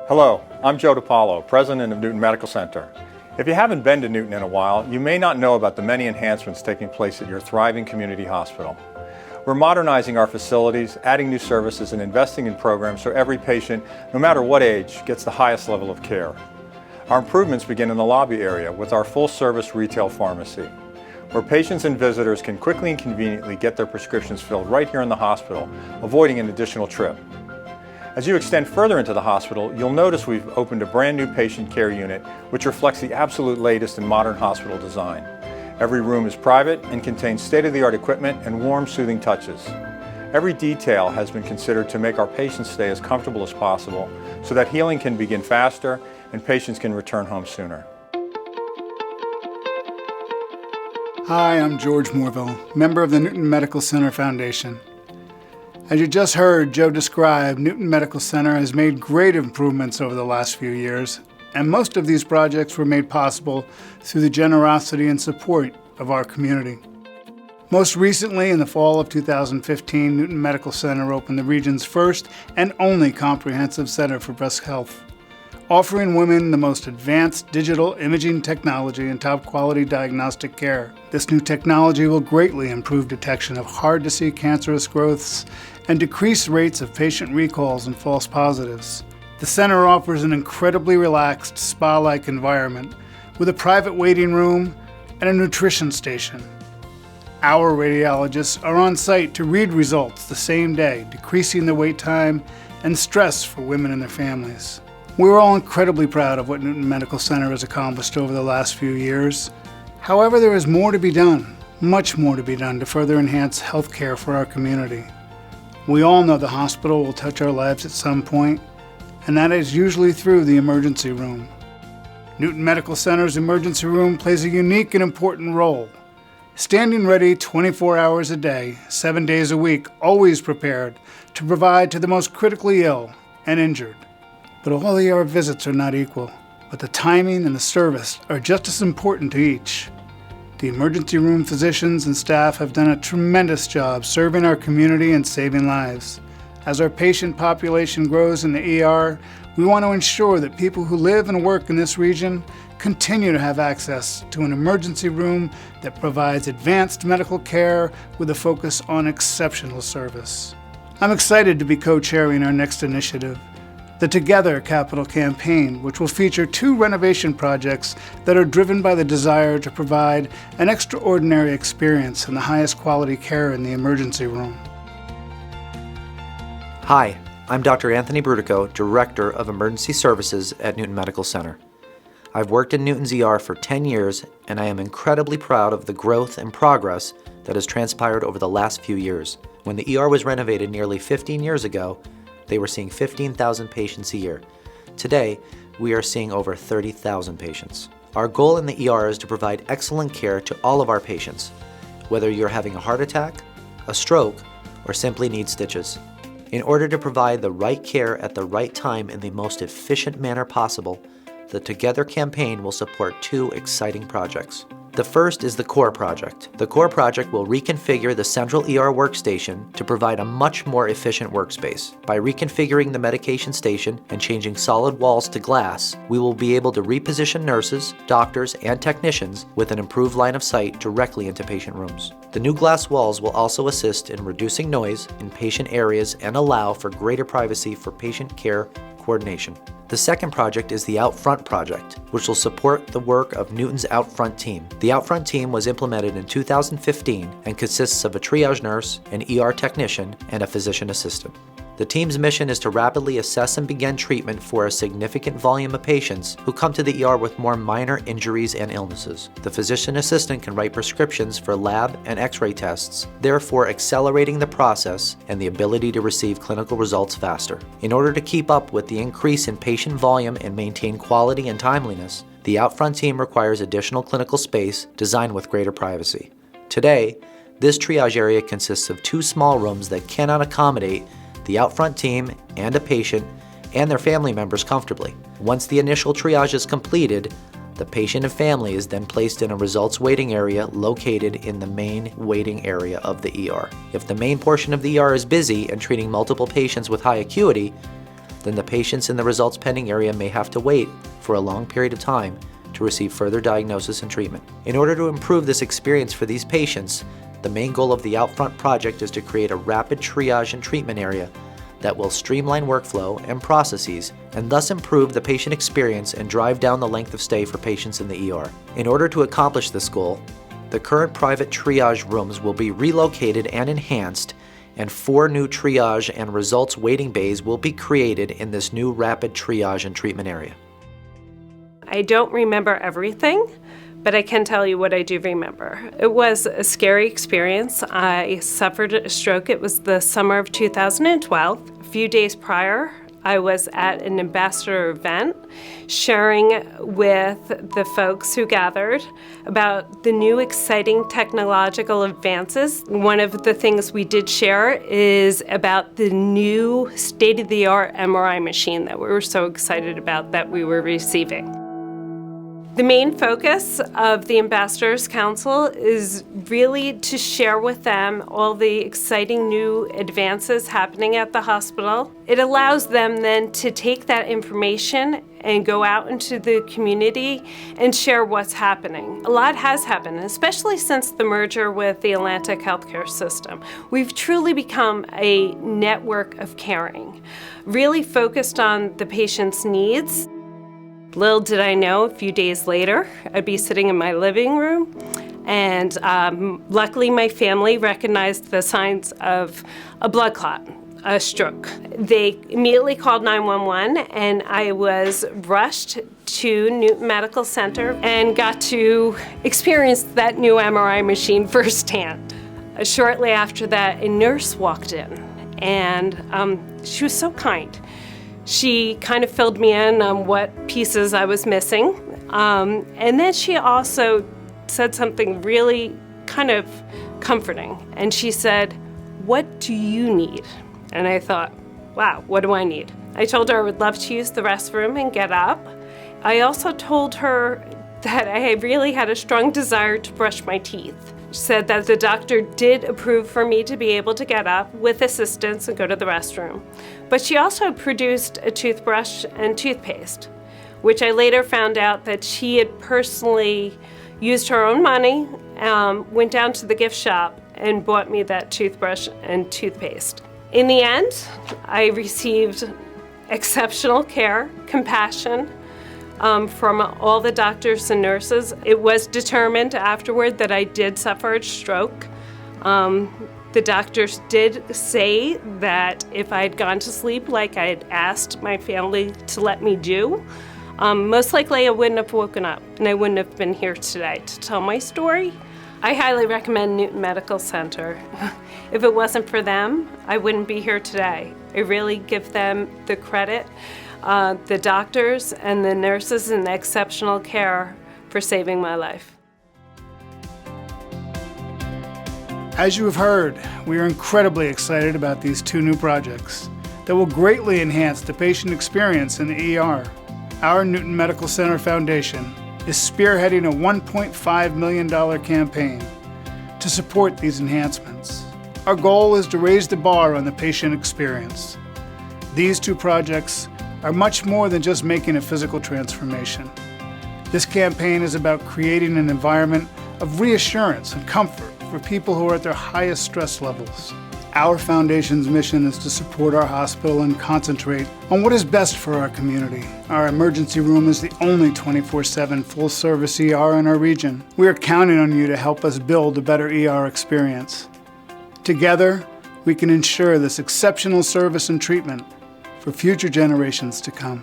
Hello, I'm Joe DiPaolo, President of Newton Medical Center. If you haven't been to Newton in a while, you may not know about the many enhancements taking place at your thriving community hospital. We're modernizing our facilities, adding new services, and investing in programs so every patient, no matter what age, gets the highest level of care. Our improvements begin in the lobby area with our full-service retail pharmacy, where patients and visitors can quickly and conveniently get their prescriptions filled right here in the hospital, avoiding an additional trip. As you extend further into the hospital, you'll notice we've opened a brand new patient care unit which reflects the absolute latest in modern hospital design. Every room is private and contains state-of-the-art equipment and warm, soothing touches. Every detail has been considered to make our patients stay as comfortable as possible so that healing can begin faster and patients can return home sooner. Hi, I'm George Moorville, member of the Newton Medical Center Foundation. As you just heard Joe describe, Newton Medical Center has made great improvements over the last few years, and most of these projects were made possible through the generosity and support of our community. Most recently, in the fall of 2015, Newton Medical Center opened the region's first and only comprehensive center for breast health, offering women the most advanced digital imaging technology and top-quality diagnostic care. This new technology will greatly improve detection of hard-to-see cancerous growths and decrease rates of patient recalls and false positives. The center offers an incredibly relaxed, spa-like environment with a private waiting room and a nutrition station. Our radiologists are on site to read results the same day, decreasing the wait time and stress for women and their families. We're all incredibly proud of what Newton Medical Center has accomplished over the last few years. However, there is more to be done, much more to be done to further enhance health care for our community. We all know the hospital will touch our lives at some point, and that is usually through the emergency room. Newton Medical Center's emergency room plays a unique and important role, standing ready 24 hours a day, 7 days a week, always prepared to provide to the most critically ill and injured. But all ER visits are not equal, but the timing and the service are just as important to each. The emergency room physicians and staff have done a tremendous job serving our community and saving lives. As our patient population grows in the ER, we want to ensure that people who live and work in this region continue to have access to an emergency room that provides advanced medical care with a focus on exceptional service. I'm excited to be co-chairing our next initiative, the Together Capital Campaign, which will feature 2 renovation projects that are driven by the desire to provide an extraordinary experience and the highest quality care in the emergency room. Hi, I'm Dr. Anthony Brutico, Director of Emergency Services at Newton Medical Center. I've worked in Newton's ER for 10 years, and I am incredibly proud of the growth and progress that has transpired over the last few years. When the ER was renovated nearly 15 years ago, they were seeing 15,000 patients a year. Today, we are seeing over 30,000 patients. Our goal in the ER is to provide excellent care to all of our patients, whether you're having a heart attack, a stroke, or simply need stitches. In order to provide the right care at the right time in the most efficient manner possible, the Together campaign will support 2 exciting projects. The first is the Core Project. The Core Project will reconfigure the central ER workstation to provide a much more efficient workspace. By reconfiguring the medication station and changing solid walls to glass, we will be able to reposition nurses, doctors, and technicians with an improved line of sight directly into patient rooms. The new glass walls will also assist in reducing noise in patient areas and allow for greater privacy for patient care coordination. The second project is the Outfront Project, which will support the work of Newton's Outfront team. The Outfront team was implemented in 2015 and consists of a triage nurse, an ER technician, and a physician assistant. The team's mission is to rapidly assess and begin treatment for a significant volume of patients who come to the ER with more minor injuries and illnesses. The physician assistant can write prescriptions for lab and X-ray tests, therefore accelerating the process and the ability to receive clinical results faster. In order to keep up with the increase in patient volume and maintain quality and timeliness, the Outfront team requires additional clinical space designed with greater privacy. Today, this triage area consists of 2 small rooms that cannot accommodate the Outfront team and a patient and their family members comfortably. Once the initial triage is completed, the patient and family is then placed in a results waiting area located in the main waiting area of the ER. If the main portion of the ER is busy and treating multiple patients with high acuity, then the patients in the results pending area may have to wait for a long period of time to receive further diagnosis and treatment. In order to improve this experience for these patients, the main goal of the Outfront project is to create a rapid triage and treatment area that will streamline workflow and processes and thus improve the patient experience and drive down the length of stay for patients in the ER. In order to accomplish this goal, the current private triage rooms will be relocated and enhanced, and 4 new triage and results waiting bays will be created in this new rapid triage and treatment area. I don't remember everything, but I can tell you what I do remember. It was a scary experience. I suffered a stroke. It was the summer of 2012. A few days prior, I was at an ambassador event sharing with the folks who gathered about the new exciting technological advances. One of the things we did share is about the new state-of-the-art MRI machine that we were so excited about that we were receiving. The main focus of the Ambassadors Council is really to share with them all the exciting new advances happening at the hospital. It allows them then to take that information and go out into the community and share what's happening. A lot has happened, especially since the merger with the Atlantic healthcare system. We've truly become a network of caring, really focused on the patient's needs. Little did I know, a few days later, I'd be sitting in my living room, and luckily my family recognized the signs of a blood clot, a stroke. They immediately called 911, and I was rushed to Newton Medical Center and got to experience that new MRI machine firsthand. Shortly after that, a nurse walked in, and she was so kind. She kind of filled me in on what pieces I was missing. And then she also said something really kind of comforting. And she said, "What do you need?" And I thought, wow, what do I need? I told her I would love to use the restroom and get up. I also told her that I really had a strong desire to brush my teeth. She said that the doctor did approve for me to be able to get up with assistance and go to the restroom. But she also produced a toothbrush and toothpaste, which I later found out that she had personally used her own money, went down to the gift shop and bought me that toothbrush and toothpaste. In the end, I received exceptional care, compassion, from all the doctors and nurses. It was determined afterward that I did suffer a stroke. The doctors did say that if I had gone to sleep like I had asked my family to let me do, most likely I wouldn't have woken up and I wouldn't have been here today to tell my story. I highly recommend Newton Medical Center. If it wasn't for them, I wouldn't be here today. I really give them the credit. The doctors and the nurses and the exceptional care for saving my life. As you have heard, we are incredibly excited about these 2 new projects that will greatly enhance the patient experience in the ER. Our Newton Medical Center Foundation is spearheading a $1.5 million campaign to support these enhancements. Our goal is to raise the bar on the patient experience. These 2 projects are much more than just making a physical transformation. This campaign is about creating an environment of reassurance and comfort for people who are at their highest stress levels. Our foundation's mission is to support our hospital and concentrate on what is best for our community. Our emergency room is the only 24/7 full-service ER in our region. We are counting on you to help us build a better ER experience. Together, we can ensure this exceptional service and treatment for future generations to come.